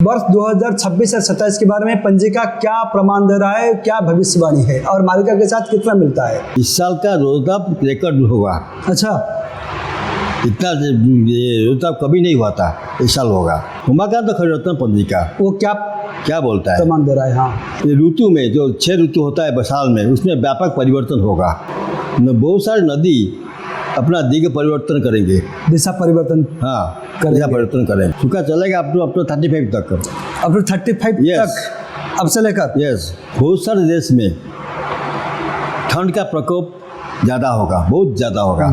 वर्ष 2026 और 27 के बारे में पंजिका क्या प्रमाण दे रहा है, क्या भविष्यवाणी है और मालिका के साथ कितना मिलता है? इस साल का रोजगार रिकॉर्ड होगा। अच्छा, इतना रोजगार कभी नहीं हुआ था, इस साल होगा। उमाकांत खड़ीरत्न पंजिका वो क्या क्या बोलता है? प्रमाण दे रहा है? हाँ, ये ऋतु में जो 6 ऋतु होता है साल में, उसमें व्यापक परिवर्तन होगा। बहुत सारे नदी अपना दिग परिवर्तन करेंगे, दिशा परिवर्तन। हाँ, करेंगे। दिशा परिवर्तन करें। सूखा चलेगा अप टू 35 तक। अब तो 35 Yes. तक अब से लेकर। यस, बहुत सारे देश में ठंड का प्रकोप ज़्यादा होगा, बहुत ज़्यादा होगा।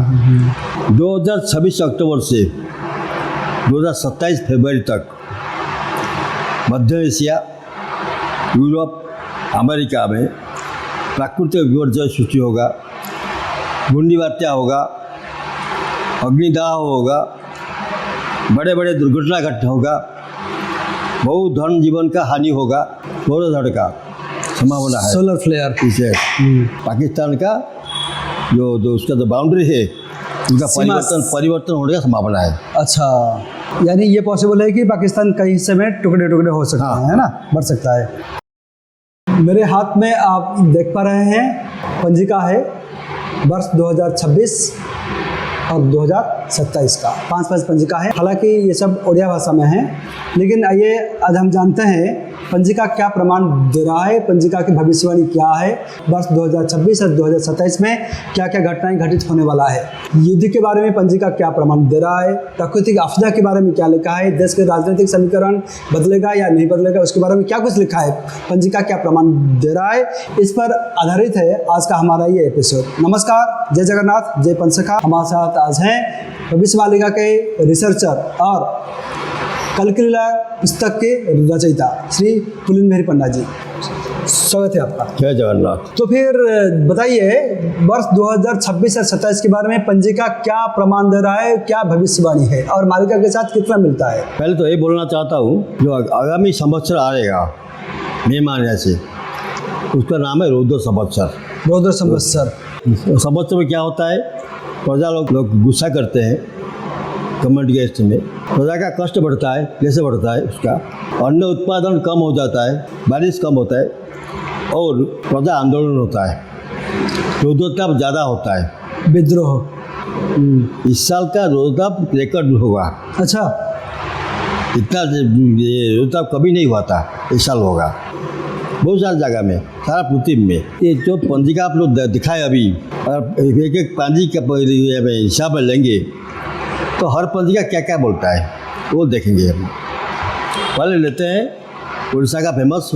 2026 अक्टूबर से 2027 फरवरी तक मध्य एशिया, यूरोप, अमेरिका में प्राकृतिक विपर्य सृष्टि होगा, घूर्णी वात्या होगा, अग्निदाह होगा, बड़े बड़े दुर्घटना घटना होगा, बहुत धन जीवन का हानि होगा, सौर का संभावना है। Solar flare. इसे पाकिस्तान का जो उसका जो बाउंड्री है, उसका परिवर्तन होने का संभावना है। अच्छा, यानी ये पॉसिबल है कि पाकिस्तान कई हिस्से में टुकड़े टुकड़े हो सकते हैं, है ना, बढ़ सकता है। मेरे हाथ में आप देख पा रहे हैं पंजिका है वर्ष 2026 और 2027 का 5 पंजिका है। हालांकि ये सब उड़िया भाषा में है, लेकिन आइए आज हम जानते हैं पंजिका क्या प्रमाण दे रहा है, पंजिका की भविष्यवाणी क्या है, वर्ष 2026 और 2027 में क्या क्या घटनाएं घटित होने वाला है, युद्ध के बारे में पंजिका क्या प्रमाण दे रहा है, प्राकृतिक आपदा के बारे में क्या लिखा है, देश के राजनीतिक समीकरण बदलेगा या नहीं बदलेगा उसके बारे में क्या कुछ लिखा है, पंजिका क्या प्रमाण दे रहा है, इस पर आधारित है आज का हमारा ये एपिसोड। नमस्कार, जय जगन्नाथ, जय पंचसखा। हमारे साथ आज हैं भविष्य मालिका के रिसर्चर और कलकीलीला पुस्तक के रचयिता श्री पुलिन बिहारी पंडा जी, स्वागत है आपका। जय जगन्नाथ। तो फिर बताइए वर्ष 2026 और 27 के बारे में पंजिका क्या प्रमाण दे रहा है, क्या भविष्यवाणी है और मालिका के साथ कितना मिलता है? पहले तो ये बोलना चाहता हूँ, जो आगामी संवत्सर आएगा मई महीने से, उसका नाम है रौद्र संवत्सर। रौद्र संवत्सर। संवत्सर में क्या होता है, प्रजा लोग गुस्सा करते हैं कमेंट गेस्ट में, प्रजा का कष्ट बढ़ता है। कैसे बढ़ता है? उसका अन्न उत्पादन कम हो जाता है, बारिश कम होता है और प्रजा आंदोलन होता है, रोजगार ज़्यादा होता है, विद्रोह। इस साल का रोजगार रिकॉर्ड होगा। अच्छा, इतना रोजगार कभी नहीं हुआ था, इस साल होगा। बहुत सारी जगह में, सारा पृथ्वी में। ये जो पंजिका आप लोग दिखाए अभी, और एक एक पंजी का हिसाब में लेंगे तो हर पंजिका क्या क्या बोलता है वो देखेंगे हम। पहले लेते हैं उड़ीसा का फेमस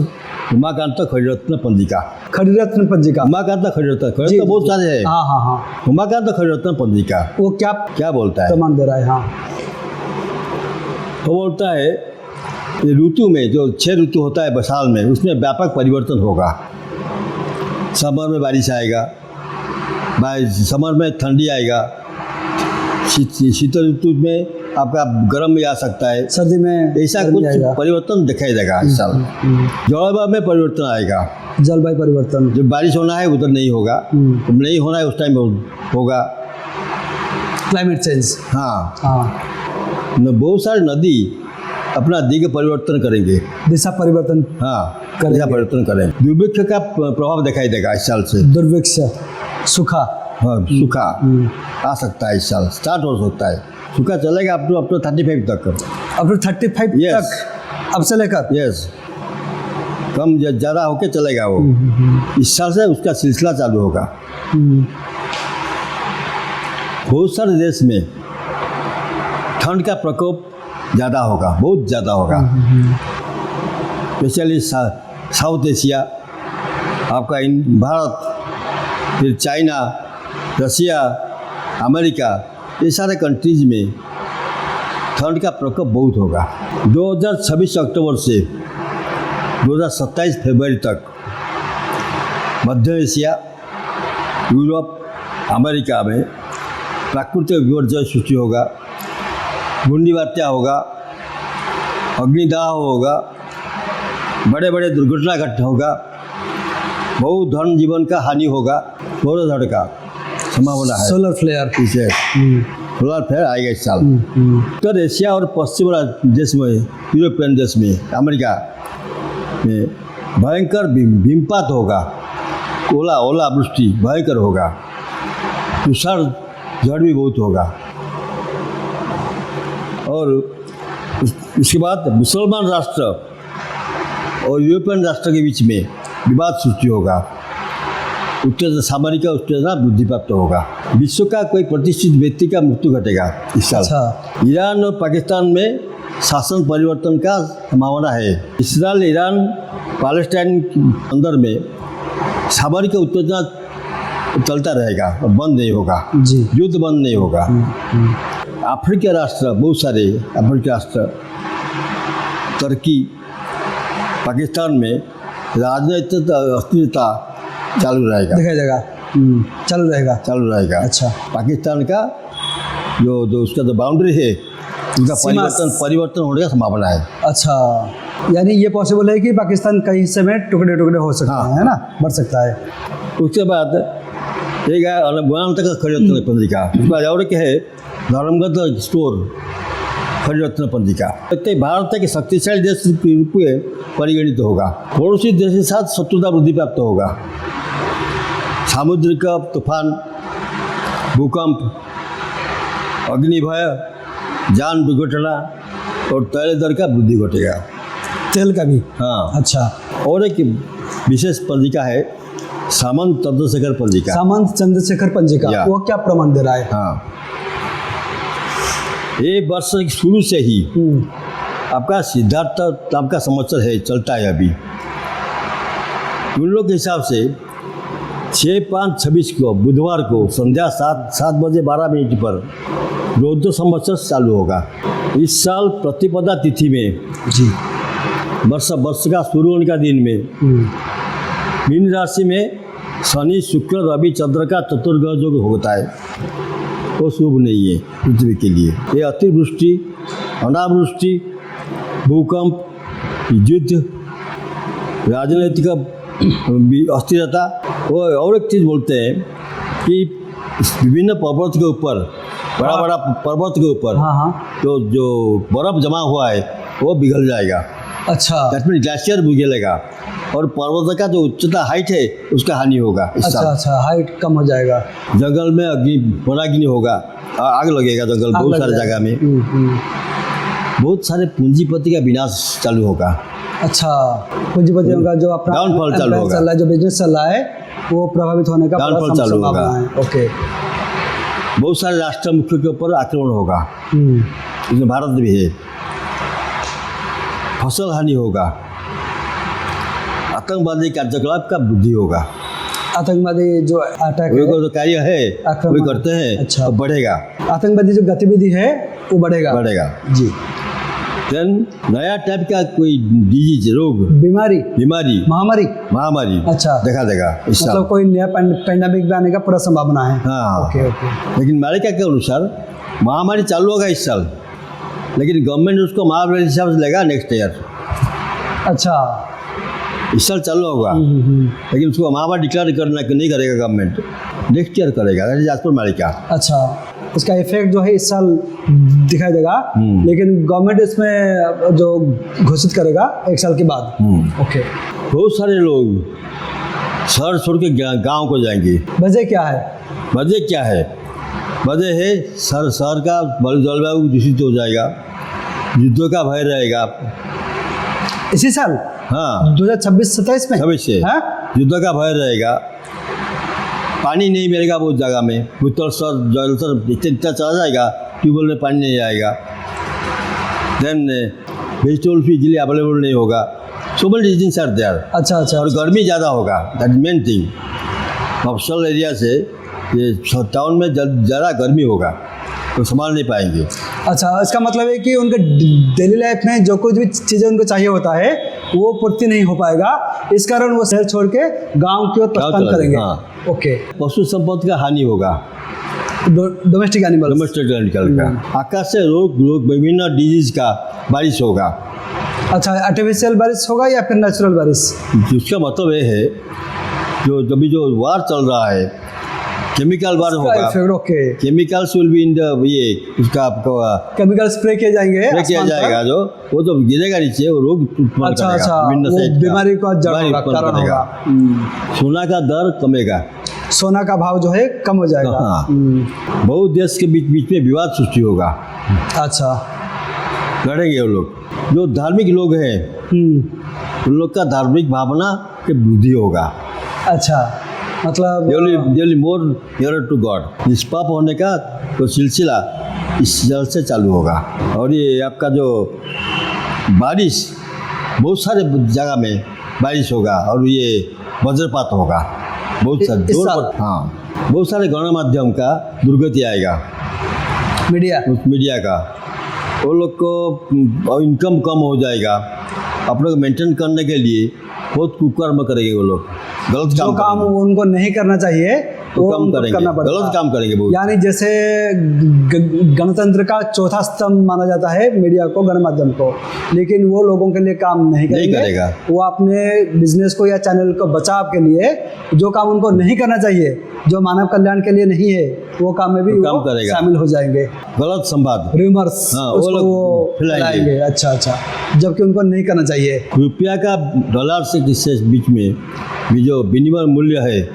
उमाकांत खड़ीरत्न पंजिका। खड़ीरत्न पंजिका। उमाकांत खड़ीरत्न तो बहुत सारे हैं। हाँ हाँ हाँ। उमाकांत खड़ीरत्न पंजिका वो क्या क्या बोलता है? प्रमाण दे रहा है? हाँ, वो बोलता है ये ऋतु में जो 6 ऋतु होता है साल में, उसमें व्यापक परिवर्तन होगा। समर में बारिश आएगा, समर में ठंडी आएगा, शीतल ऋतु में आपका गर्म भी आ सकता है, सर्दी में ऐसा कुछ परिवर्तन दिखाई देगा इस साल। जलवायु में परिवर्तन आएगा, जलवायु परिवर्तन। जो बारिश होना है उधर नहीं होगा, नहीं होना है उस टाइम होगा। Climate change. हाँ हाँ, बहुत सारे नदी अपना दिग परिवर्तन करेंगे, दिशा परिवर्तन। हाँ, दिशा परिवर्तन करें। दुर्भिक्ष का प्रभाव दिखाई देगा इस साल से। दुर्भिक्ष, सूखा। हाँ, सूखा आ सकता है, इस साल स्टार्ट हो सकता है। सूखा चलेगा अप टू 35 तक। अब तो 35 Yes. तक अब से लेकर। यस, कम ज़्यादा होके चलेगा वो। इस साल से उसका सिलसिला चालू होगा। बहुत सारे देश में ठंड का प्रकोप ज़्यादा होगा, बहुत ज़्यादा होगा। स्पेशली साउथ एशिया, आपका भारत, फिर चाइना, रसिया, अमेरिका, ये सारे कंट्रीज में ठंड का प्रकोप बहुत होगा। 2026 अक्टूबर से 2027 फरवरी तक मध्य एशिया, यूरोप, अमेरिका में प्राकृतिक विपर्य सृष्टि होगा, घूर्णी वात्या होगा, अग्निदाह होगा, बड़े बड़े दुर्घटना घटना होगा, बहुत धन जीवन का हानि होगा, सौर का संभावना है। Solar flare. इसे सोलर फ्लेयर आएगा इस साल। उत्तर एशिया और पश्चिम देश में, यूरोपियन देश में, अमेरिका में भयंकर हिमपात होगा, ओलावृष्टि भयंकर होगा, तुषार झड़ भी बहुत होगा। और उसके बाद मुसलमान राष्ट्र और यूरोपियन राष्ट्र के बीच में विवाद सृष्टि होगा, सामरिक उत्तेजना वृद्धि प्राप्त होगा। विश्व का कोई प्रतिष्ठित व्यक्ति का मृत्यु घटेगा इस साल। अच्छा। ईरान और पाकिस्तान में शासन परिवर्तन का संभावना है। इसराइल, ईरान, पैलेस्टाइन के अंदर में सामरिक उत्तेजना चलता रहेगा और बंद नहीं होगा जी। युद्ध बंद नहीं होगा। अफ्रीकी राष्ट्र, बहुत सारे अफ्रीकी राष्ट्र, तुर्की, पाकिस्तान में राजनीतिक अस्थिरता चालू रहेगा, दिखाई देगा, चालू रहेगा। अच्छा। पाकिस्तान का जो उसका जो बाउंड्री है उसका परिवर्तन होने का संभावना है। अच्छा, यानी ये पॉसिबल है कि पाकिस्तान कई हिस्से में टुकड़े टुकड़े हो सकते हैं, है ना, बढ़ सकता है। उसके बाद एक गुणांतर खरीदरत्न पंजिका, उसके बाद और क्या है धर्मगत स्टोर खरीदरत्न पंजिका। भारत के शक्तिशाली देश के रूप में परिगणित होगा। पड़ोसी देश के साथ शत्रुता वृद्धि प्राप्त होगा। सामुद्रिक तूफान, भूकंप, अग्निभय, जान दुर्घटना और तैल दर का वृद्धि घटेगा। तेल का भी? हाँ। अच्छा। और एक विशेष पंजिका है सामंत चंद्रशेखर पंजिका। सामंत चंद्रशेखर पंजिका, वो क्या प्रमाण दे रहा है? हाँ, ये वर्ष शुरू से ही आपका सिद्धार्थ आपका संवत्सर है, चलता है अभी। उन लोग के हिसाब से 6/5/26 को बुधवार को संध्या 7:12 पर रौद्र संवत्सर चालू होगा। इस साल प्रतिपदा तिथि में जी वर्ष का शुरू होने का दिन में मीन राशि में शनि, शुक्र, रवि, चंद्र का चतुर्ग्रह योग होता है, वो शुभ नहीं है पृथ्वी के लिए। ये अतिवृष्टि, अनावृष्टि, भूकंप, युद्ध, राजनीतिक अस्थिरता। वो और एक चीज़ बोलते हैं कि विभिन्न पर्वत के ऊपर, बड़ा पर्वत के ऊपर तो जो बर्फ जमा हुआ है वो पिघल जाएगा। अच्छा। दैट मीन ग्लेशियर पिघलेगा और पर्वत का जो उच्चता हाइट है उसका हानि होगा इस साल। अच्छा, हाइट कम हो जाएगा। जंगल में वनाग्नि होगा, आग लगेगा जंगल, बहुत सारे जगह में। बहुत सारे पूंजीपति का विनाश चालू होगा। अच्छा, पूंजीपतियों का जो अपना डाउनफॉल चालू होगा, जो बिजनेस चल रहा है वो प्रभावित होने का डाउनफॉल चालू होगा। ओके। बहुत सारे राष्ट्र मुख्य के ऊपर आक्रमण होगा, इसमें भारत भी है। फसल हानि होगा, आतंकवादी कार्यकलाप का वृद्धि होगा। आतंकवादी जो अटैक जो कार्य है वो करते हैं। अच्छा। तो बढ़ेगा, आतंकवादी जो गतिविधि है वो बढ़ेगा जी। देन नया टाइप का कोई डिजीज, रोग, बीमारी, महामारी अच्छा देखा देगा इस साल। मतलब कोई नया पैंडेमिक भी आने का पूरा संभावना है। हाँ। ओके। लेकिन अमेरिका के अनुसार महामारी चालू होगा इस साल, लेकिन गवर्नमेंट उसको महामारी हिसाब से लेगा नेक्स्ट ईयर। अच्छा, इस साल चालू होगा लेकिन उसको महामारी डिक्लेयर करना नहीं करेगा गवर्नमेंट, नेक्स्ट ईयर करेगा एज पर अमेरिका। अच्छा, इसका इफेक्ट जो है इस साल दिखाई देगा, लेकिन गवर्नमेंट इसमें जो घोषित करेगा 1 साल के बाद। ओके। बहुत सारे लोग शहर छोड़ के गाँव को जाएंगे। वजह क्या है? वजह है शहर का जलवायु दूषित हो जाएगा, युद्धों का भय रहेगा इसी साल। हाँ, 2026-27 में 26 से युद्ध का भय रहेगा। पानी नहीं मिलेगा बहुत जगह में, भूतल स्तर जल स्तर इतना चला जाएगा, ट्यूबवेल में पानी नहीं आएगा। देन वेजिटेबल भी इजीली अवेलेबल नहीं होगा। So many reasons are there. अच्छा। और गर्मी ज़्यादा होगा, that main thing. Mofussil area से ये टाउन में ज़्यादा गर्मी होगा तो संभाल नहीं पाएंगे। अच्छा, इसका मतलब है कि उनके डेली लाइफ में जो कुछ भी चीज़ें उनको चाहिए होता है वो पूर्ति नहीं हो पाएगा, इस कारण वो शहर छोड़ के गांव की ओर प्रस्थान करेंगे। हाँ। ओके। पशु संपत्ति का हानि होगा, डोमेस्टिक एनिमल का। आकाश से रोग विभिन्न डिजीज का बारिश होगा। अच्छा, आर्टिफिशियल बारिश होगा या फिर नेचुरल बारिश? उसका मतलब ये है जो वार चल रहा है, केमिकल वार होगा, okay, chemicals will be in the ये उसका आपका केमिकल स्प्रे किए जाएंगे स्प्रे किया आसमान पर। जाएगा, जो वो तो गिरेगा नीचे, वो रोग उत्पन्न अच्छा करेगा, अच्छा, विभिन्न वो साइड का बीमारी का जड़ बीमारी होगा, उत्पन्न कारण करेगा। होगा। सोना का दर कमेगा। सोना का भाव जो है कम हो जाएगा। हाँ, बहुत देश के बीच बीच में विवाद सृष्टि होगा, अच्छा, लड़ेंगे वो लोग। जो धार्मिक लोग हैं उन लोग का धार्मिक भावना के वृद्धि होगा। अच्छा, मतलब daily more near to God, निष्पाप होने का तो सिलसिला इस जल से चालू होगा। और ये आपका जो बारिश, बहुत सारे जगह में बारिश होगा, और ये वज्रपात होगा बहुत सारे इस साल? हाँ, बहुत सारे गणमाध्यम का दुर्गति आएगा, मीडिया, उस मीडिया का, वो लोग को इनकम कम हो जाएगा। अपने को मेंटेन करने के लिए बहुत कुकर्म करेंगे वो लोग, गलत जो काम करेंगे। उनको नहीं करना चाहिए तो वो कम उनको करेंगे, करना पड़ेगा। गलत काम करेंगे बहुत। यानी जैसे गणतंत्र का चौथा स्तंभ माना जाता है मीडिया को, गणमाध्यम को, लेकिन वो लोगों के लिए काम नहीं करेगा। वो अपने बिजनेस को या चैनल को बचाव के लिए जो काम उनको नहीं करना चाहिए, जो मानव कल्याण के लिए नहीं है, वो काम में भी वो काम वो करेगा। शामिल हो जाएंगे। गलत संवाद, रूमर्स, हाँ, वो लोग फैलाएंगे। अच्छा अच्छा, जबकि उनको नहीं करना चाहिए। रुपया का डॉलर से किससे बीच में भी जो विनिमय मूल्य है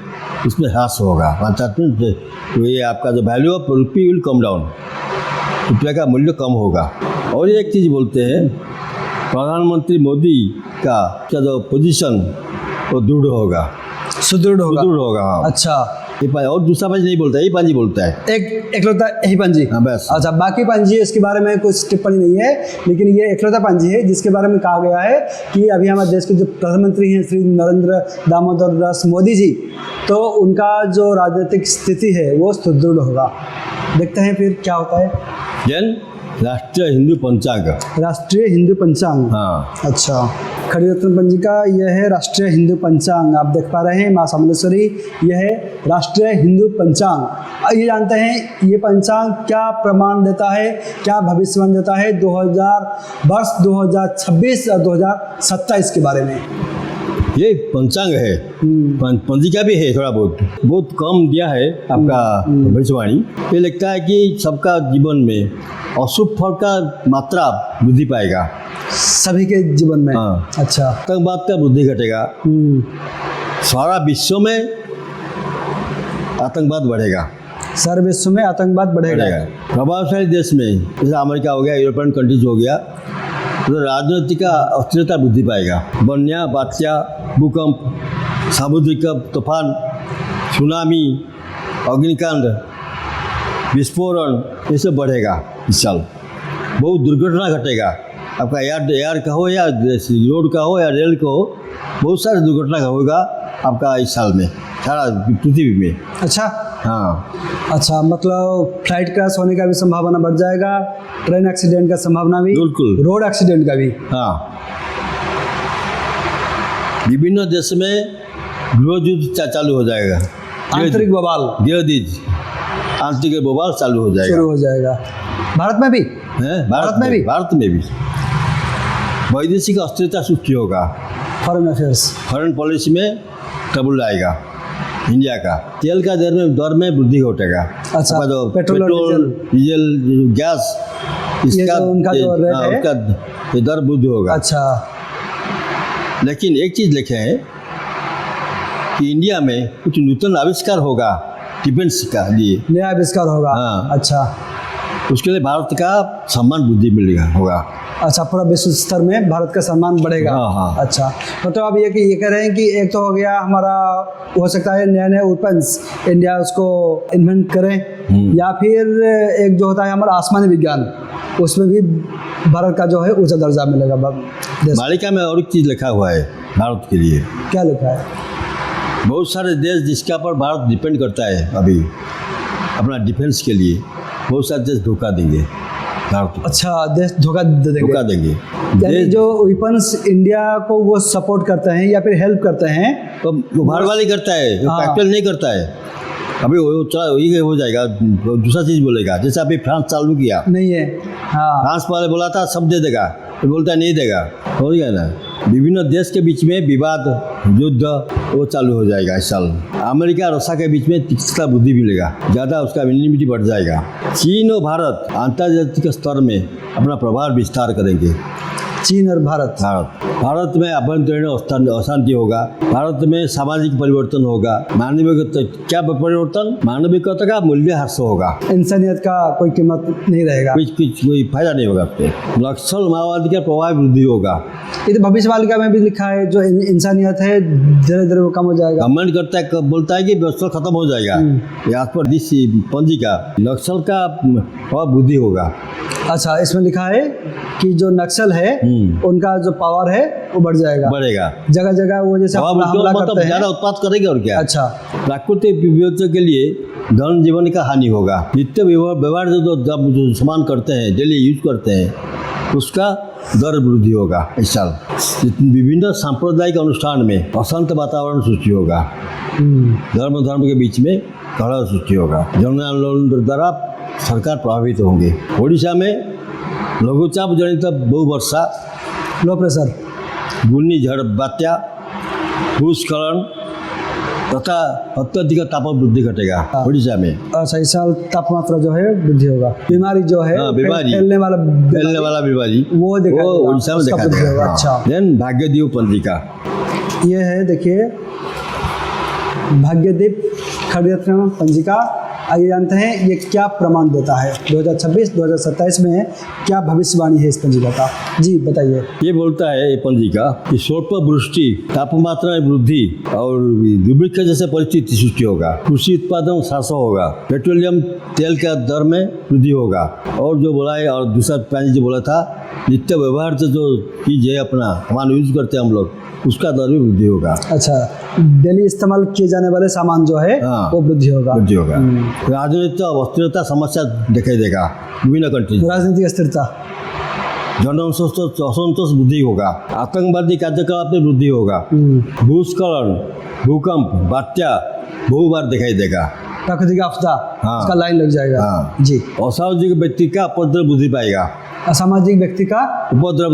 उसमें ह्रास होगा, तो ये आपका जो value of rupee will come down, रुपया का मूल्य कम होगा। और एक चीज़ बोलते हैं, प्रधानमंत्री मोदी का जो पोजीशन वो दृढ़ होगा, सुदृढ़ होगा। सुदृढ़ होगा। हाँ। अच्छा, ये और दूसरा पंज नहीं बोलता, ये पंज बोलता है। एकलौता यही पंजी। हाँ, बस। अच्छा, बाकी पंजी इसके बारे में कुछ टिप्पणी नहीं है, लेकिन ये एकलौता पंजी है जिसके बारे में कहा गया है कि अभी हमारे देश के जो प्रधानमंत्री हैं श्री नरेंद्र दामोदर दास मोदी जी, तो उनका जो राजनीतिक स्थिति है वो सुदृढ़ होगा। देखते हैं फिर क्या होता है। जन राष्ट्रीय हिंदू पंचांग, राष्ट्रीय हिंदू पंचांग। हाँ, अच्छा, खड़ी रत्न पंजिका यह है राष्ट्रीय हिंदू पंचांग। आप देख पा रहे हैं माँ सामुंडेश्वरी, यह है राष्ट्रीय हिंदू पंचांग। आइए जानते हैं ये पंचांग क्या प्रमाण देता है, क्या भविष्यवाणी देता है 2026 और 2027 के बारे में। ये पंचांग है, पंजिका भी है, थोड़ा बहुत कम दिया है आपका भविष्यवाणी। ये लगता है कि सबका जीवन में अशुभ फल का मात्रा वृद्धि पाएगा, सभी के जीवन में। हाँ। अच्छा, आतंकवाद का वृद्धि घटेगा, सारा विश्व में आतंकवाद बढ़ेगा, सारे विश्व में आतंकवाद बढ़ेगा। प्रभावशाली देश में जैसे अमेरिका हो गया, यूरोपियन कंट्रीज हो गया, तो राजनीतिक का अस्थिरता वृद्धि पाएगा। बन्या, बात्या, भूकंप, सामुद्रिक तूफान, सुनामी, अग्निकांड, विस्फोरण, ये सब बढ़ेगा इस साल। बहुत दुर्घटना घटेगा, आपका एयर का हो या रोड का हो या रेल का हो, बहुत सारी दुर्घटना होगा आपका इस साल में, सारा पृथ्वी में। अच्छा, हाँ, अच्छा, मतलब फ्लाइट क्रैश होने का भी संभावना बढ़ जाएगा, ट्रेन एक्सीडेंट का संभावना भी, बिल्कुल। रोड एक्सीडेंट का भी। हाँ, विभिन्न देश में गृह युद्ध चालू हो जाएगा, आंतरिक बवाल गृह युद्ध, आंतरिक बवाल चालू हो जाएगा। शुरू हो जाएगा। भारत में भी, हैं? भारत में भी? भारत में भी वैदेशिक अस्थिरता सृष्टि होगा, फॉरेन अफेयर्स। फॉरेन पॉलिसी में ट्रबल आएगा इंडिया का। तेल का दर में वृद्धि घटेगा। अच्छा, आपका जो पेट्रोल और डीजल, गैस, इसका जो उनका जो रेट है, उसका दर वृद्धि होगा। अच्छा, लेकिन एक चीज़ लिखे हैं कि इंडिया में कुछ नूतन आविष्कार होगा डिफेंस का लिए, नया आविष्कार होगा। हाँ। अच्छा, उसके लिए भारत का सम्मान वृद्धि मिलेगा होगा। अच्छा, पूरा विश्व स्तर में भारत का सम्मान बढ़ेगा। हाँ, हाँ। अच्छा, मतलब आप ये कह रहे हैं कि एक तो हो गया हमारा, हो सकता है नए नए वेपन्स इंडिया उसको इन्वेंट करें, या फिर एक जो होता है हमारा आसमानी विज्ञान, उसमें भी भारत का जो है ऊंचा दर्जा मिलेगा देश। मालिका में और एक चीज़ लिखा हुआ है भारत के लिए। क्या लिखा है? बहुत सारे देश जिसके पर भारत डिपेंड करता है अभी अपना डिफेंस के लिए, बहुत सारे देश धोखा देंगे भारत को। अच्छा, देश धोखा दे देंगे। धोखा देंगे। यानी जो वेपन्स इंडिया को वो सपोर्ट करते हैं या फिर हेल्प करते हैं, तो वो भारत वाले करता है, वो हाँ। कैपिटल नहीं करता है। अभी वो चला वही हो जाएगा, दूसरा चीज़ बोलेगा। जैसे अभी फ्रांस चालू किया, नहीं है। हाँ, फ्रांस वाले बोला था सब दे देगा, तो बोलता नहीं देगा, हो गया ना। विभिन्न देश के बीच में विवाद, युद्ध वो चालू हो जाएगा इस साल। अमेरिका और रशिया के बीच में तीक्ष्णता बुद्धि मिलेगा, ज़्यादा उसका इम्यूनिटी बढ़ जाएगा। चीन और भारत अंतर्जातीय स्तर में अपना प्रभाव विस्तार करेंगे। चीन और भारत। भारत में आभ्यंतरीण अशांति होगा, भारत में सामाजिक परिवर्तन होगा, मानविकता क्या परिवर्तन, मानविकता का मूल्य ह्रास होगा, इंसानियत का कोई कीमत नहीं रहेगा, कोई फायदा नहीं होगा उससे। नक्सल माओवादी का प्रभाव वृद्धि होगा। ये तो भविष्यवाणी में भी लिखा है, जो इंसानियत है धीरे धीरे वो कम हो जाएगा। कमेंट करता है, बोलता है कि नक्सल खत्म हो जाएगा। यहाँ पर दिस पंजिका नक्सल का प्रभाव वृद्धि होगा। अच्छा, इसमें लिखा है कि जो नक्सल है उनका जो पावर है वो बढ़ेगा, जगह जगह वो जैसे हमला करते हैं, ज्यादा उत्पाद करेंगे और क्या। अच्छा, प्राकृतिक विपत्तियों के लिए धन जीवन का हानि होगा। नित्य व्यवहार जो सामान करते हैं, डेली यूज करते हैं, उसका दर वृद्धि होगा। इस साल विभिन्न सांप्रदायिक अनुष्ठान में अशांत वातावरण सृष्टि होगा। धर्म के बीच में कलह सृष्टि होगा। जन आंदोलन द्वारा सरकार प्रभावित होंगे। ओडिशा में लघुचाप जनित बहुवर्षा, लो प्रेशर, घूर्णी झड़, बात्या, भूस्खलन तथा अत्यधिक तापमान वृद्धि घटेगा ओडिशा में। अच्छा, इस साल तापमात्रा जो है वृद्धि होगा। बीमारी जो है फैलने वाला बीमारी वो ओडिशा में देखा जाएगा। अच्छा, देन भाग्यदीप पंजिका ये है, देखिए भाग्यदीप खगोल पंजिका। आइए जानते हैं ये क्या प्रमाण देता है। 2026-2027 में क्या भविष्यवाणी है इस पंजिका का, जी बताइए। ये बोलता है ये पंजिका कि स्वल्प वृष्टि, तापमात्रा में वृद्धि और दुर्भिक्ष जैसे परिस्थिति सृष्टि होगा। कृषि उत्पादन ह्रास होगा, पेट्रोलियम तेल का दर में वृद्धि होगा। और जो बोला है, और दूसरा पॉइंट जो बोला था, नित्य व्यवहार से जो चीज है अपना सामान यूज करते हैं हम लोग, उसका दर भी वृद्धि होगा। अच्छा, डेली इस्तेमाल किए जाने वाले सामान जो है वो वृद्धि होगा। राजनीतिक अस्थिरता समस्या दिखाई देगा विभिन्न कंट्री। राजनीतिक अस्थिरता, जन असंतोष वृद्धि होगा। आतंकवादी कार्यकलाप में वृद्धि होगा। भूस्खलन, भूकंप, बात्या बहु बार दिखाई देगा। प्राकृतिक आपदा, इसका लाइन लग जाएगा। जी, असामाजिक व्यक्ति का उपद्रव वृद्धि पाएगा। असामाजिक व्यक्ति का उपद्रव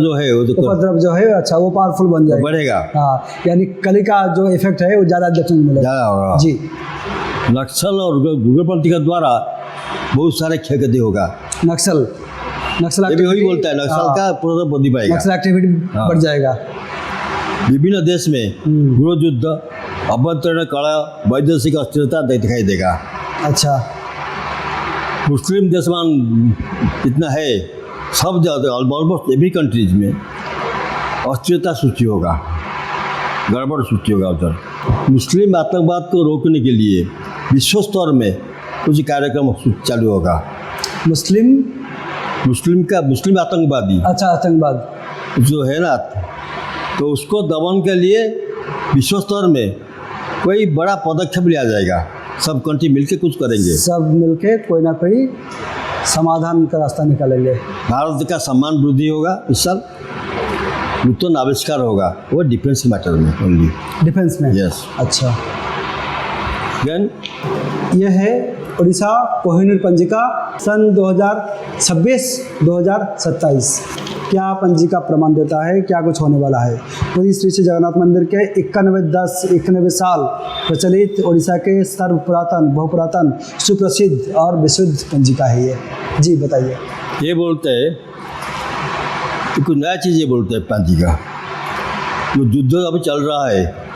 जो है अच्छा वो पावरफुल बन जाएगा, बढ़ेगा। हाँ, यानी कली का जो इफेक्ट है वो ज़्यादा देखने को मिलेगा, ज़्यादा होगा। जी। नक्सल और उग्रपंथी के द्वारा बहुत सारे क्षति होगा। नक्सल वही बोलता है, नक्सल का उपद्रव वृद्धि पाएगा, नक्सल एक्टिविटी बढ़ जाएगा। विभिन्न देश में गृह युद्ध, अभ्यंतरीण कलह, वैदेशिक अस्थिरता दिखाई देगा। अच्छा, मुस्लिम देश इतना है, सब जगह ऑलमोस्ट एवरी कंट्रीज में अस्थिरता सृष्टि होगा, गड़बड़ सृष्टि होगा उधर। मुस्लिम आतंकवाद को रोकने के लिए विश्व स्तर में कुछ कार्यक्रम चालू होगा। मुस्लिम आतंकवादी, अच्छा, आतंकवाद जो है ना, तो उसको दमन के लिए विश्व स्तर में कोई बड़ा पदक्षेप लिया जाएगा। सब कंट्री मिलके कुछ करेंगे, सब मिलके कोई ना कोई समाधान का रास्ता निकालेंगे। भारत का सम्मान वृद्धि होगा। इस साल नूतन आविष्कार होगा, वो डिफेंस मैटर में, ओनली डिफेंस में। यस। अच्छा, देन ये है उड़ीसा कोहिनूर पंजिका सन 2026-2027। क्या पंजिका प्रमाण देता है, क्या कुछ होने वाला है। पुरी श्री श्री जगन्नाथ मंदिर के 91 साल प्रचलित उड़ीसा के सर्व पुरातन, बहुपुरातन, सुप्रसिद्ध और विशुद्ध पंजिका है ये, जी बताइए। ये बोलते हैं कुछ नया चीज़, ये बोलते हैं पंजिका जो युद्ध अभी चल रहा है,